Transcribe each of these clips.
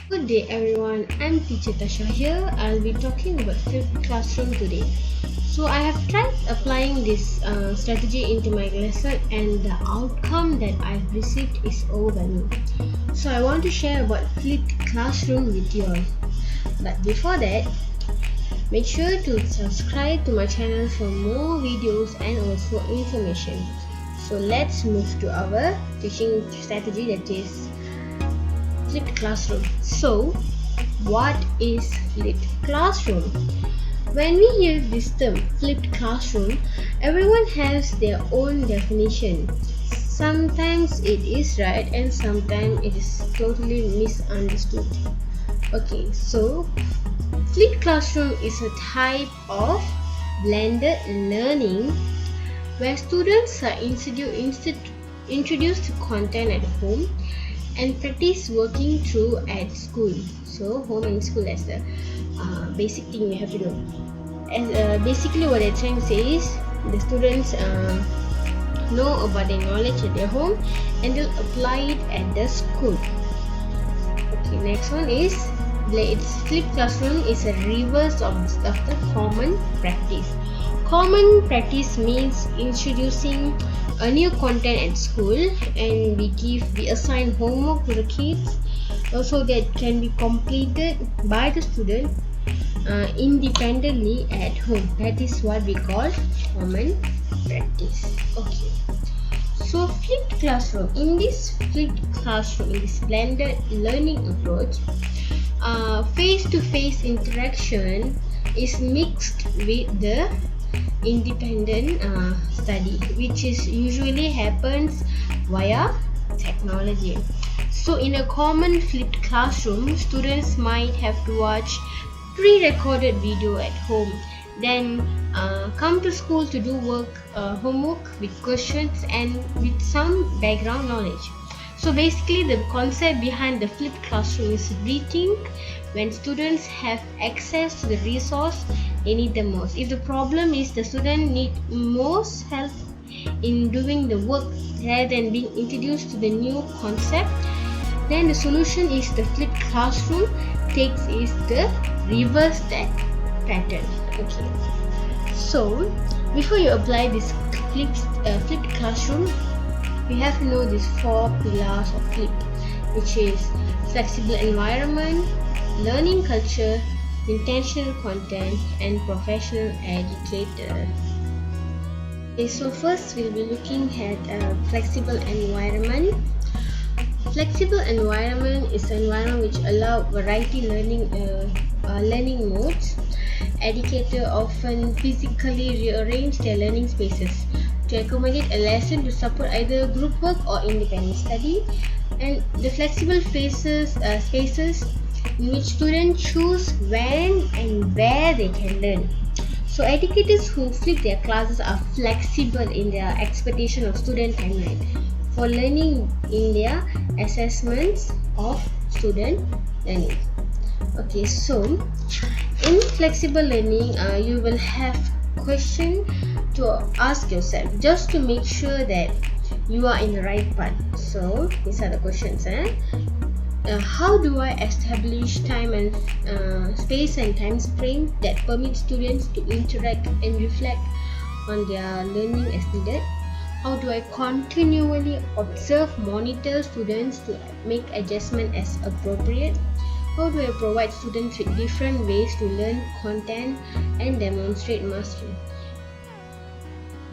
Good day everyone, I'm teacher Tasha here. I'll be talking about flipped classroom today. So I have tried applying this strategy into my lesson and the outcome that I've received is overwhelming. So I want to share about flipped classroom with you all. But before that, make sure to subscribe to my channel for more videos and also information. So let's move to our teaching strategy, that is flipped classroom. So what is flipped classroom? When we hear this term flipped classroom, everyone has their own definition. Sometimes it is right and sometimes it is totally misunderstood. Okay, so flipped classroom is a type of blended learning where students are introduced to content at home and practice working through at school. So home and school as the basic thing we have to do. Basically what I'm trying to say is the students know about their knowledge at their home and they'll apply it at the school. Okay, next one is its flipped classroom is a reverse of the common practice. Common practice means introducing a new content at school and we assign homework to the kids also that can be completed by the student independently at home. That is what we call common practice. Okay, so flipped classroom. In this flipped classroom, in this blended learning approach, face-to-face interaction is mixed with the independent study, which is usually happens via technology. So in a common flipped classroom, students might have to watch pre-recorded video at home, then come to school to do homework with questions and with some background knowledge. So basically the concept behind the flipped classroom is rethink when students have access to the resource they need the most. If the problem is the student need most help in doing the work rather than being introduced to the new concept, then the solution is the flipped classroom takes is the reverse that pattern. Okay, so before you apply this flipped classroom, we have to know these four pillars of flip, which is flexible environment, learning culture, intentional content, and professional educator. Okay, so first we'll be looking at a flexible environment. Flexible environment is an environment which allows variety learning modes. Educators often physically rearrange their learning spaces to accommodate a lesson to support either group work or independent study, and the flexible spaces in which students choose when and where they can learn. So educators who flip their classes are flexible in their expectation of student timeline for learning in their assessments of student learning. Okay, so in flexible learning, you will have question to ask yourself just to make sure that you are in the right path. So these are the questions. How do I establish time and space and time frame that permit students to interact and reflect on their learning as needed? How do I continually observe, monitor students to make adjustment as appropriate? How do I provide students with different ways to learn content and demonstrate mastery?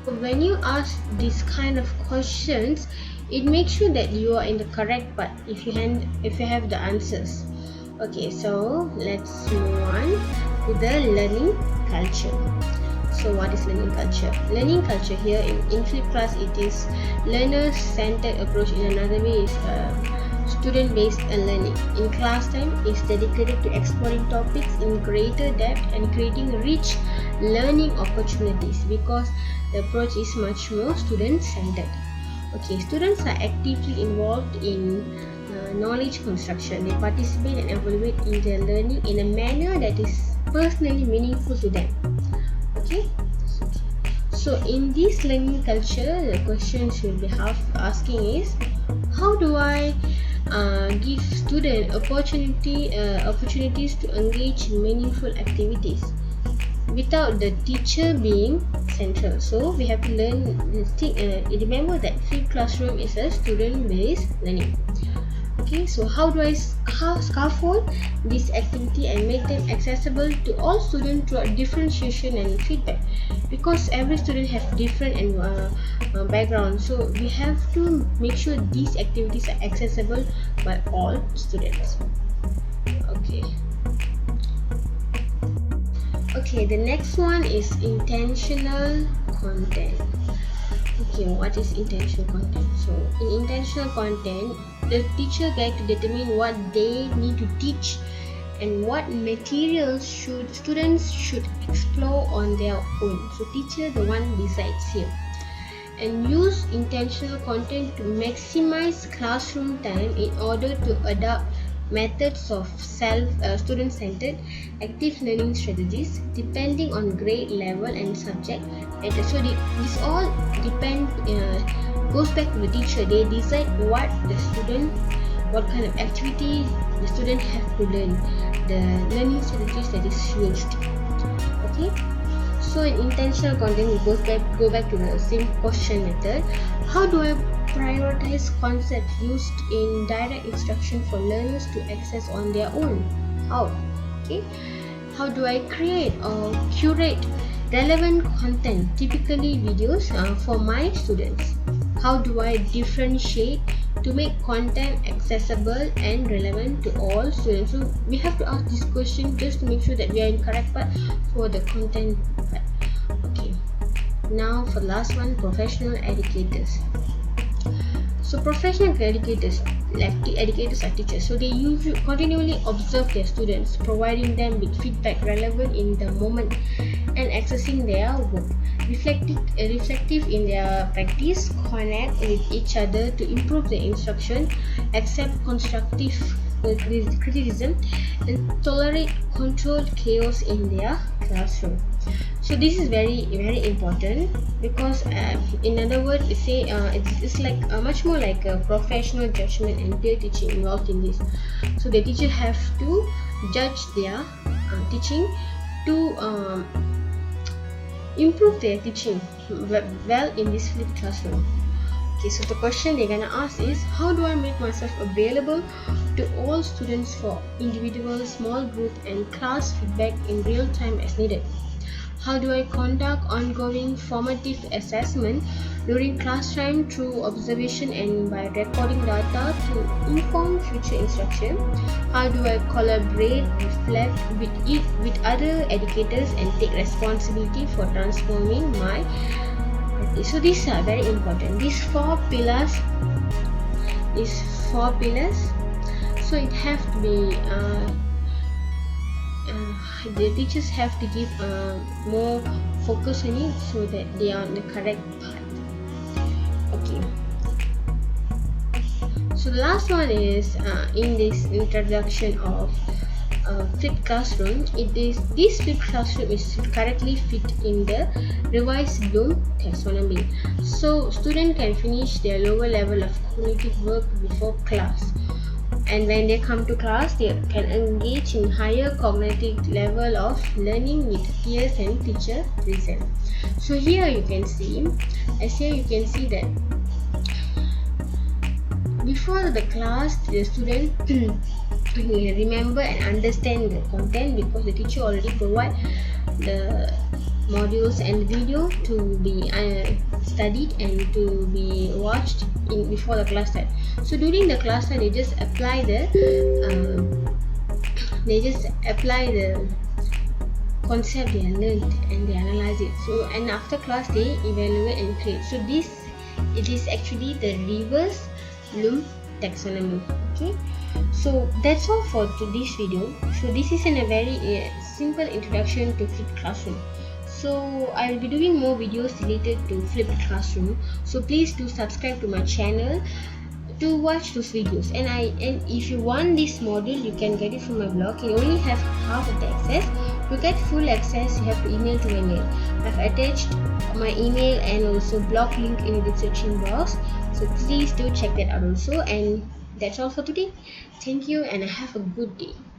When you ask these kind of questions, it makes sure that you are in the correct path if you have the answers. Okay, so let's move on to the learning culture. So what is learning culture? Learning culture here in flipped class, it is learner-centered approach. In another way is student-based learning. In class time is dedicated to exploring topics in greater depth and creating rich learning opportunities because the approach is much more student-centered. Okay, students are actively involved in knowledge construction. They participate and evaluate in their learning in a manner that is personally meaningful to them. Okay, so in this learning culture, the questions you'll be asking is, how do I give students opportunities to engage in meaningful activities without the teacher being central. So we have to remember that flipped classroom is a student-based learning. Okay, so how do I scaffold this activity and make them accessible to all students through differentiation and feedback? Because every student have different background, so we have to make sure these activities are accessible by all students. Okay, the next one is intentional content. Okay, what is intentional content? So in intentional content, the teacher get to determine what they need to teach and what materials students should explore on their own. So teacher the one decides here. And use intentional content to maximize classroom time in order to adopt methods of student-centered active learning strategies depending on grade level and subject matter. So this all goes back to the teacher. They decide what kind of activity the student have to learn, the learning strategies that is used. Okay, so in intentional content we go back to the same question method. How do I prioritize concepts used in direct instruction for learners to access on their own? How? Okay. How do I create or curate relevant content, typically videos, for my students? How do I differentiate to make content accessible and relevant to all students? So we have to ask this question just to make sure that we are in correct path for the content part. Okay. Now for the last one, professional educators. So professional educators are teachers. So they usually continually observe their students, providing them with feedback relevant in the moment and accessing their work. Reflective in their practice, connect with each other to improve their instruction, accept constructive criticism, and tolerate controlled chaos in their classroom. So this is very important because in other words, it's like much more like a professional judgment and peer teaching involved in this. So the teacher have to judge their teaching to improve their teaching well in this flipped classroom. Okay, so the question they're gonna ask is, how do I make myself available to all students for individual, small group and class feedback in real time as needed? How do I conduct ongoing formative assessment during class time through observation and by recording data to inform future instruction? How do I collaborate, reflect with other educators and take responsibility for transforming my practice? So these are very important. These four pillars. So it have to be the teachers have to give more focus on it so that they are on the correct path. Okay, so the last one is in this introduction of flipped classroom. This flipped classroom is correctly fit in the revised Bloom taxonomy, so students can finish their lower level of cognitive work before class, and when they come to class they can engage in higher cognitive level of learning with peers and teacher present. So here you can see that before the class the student remember and understand the content because the teacher already provide the modules and video to be studied and to be watched before the class start. So during the class start, they just apply the concept they learned and they analyze it. So and after class they evaluate and create. So it is actually the reverse Bloom taxonomy. Okay, so that's all for today's video. So this is a very simple introduction to flipped classroom. So I will be doing more videos related to flipped classroom. So please do subscribe to my channel to watch those videos. And if you want this module, you can get it from my blog. You only have half of the access. To get full access, you have to email to my mail. I've attached my email and also blog link in the description box. So please do check that out also. And That's all for today. Thank you and have a good day.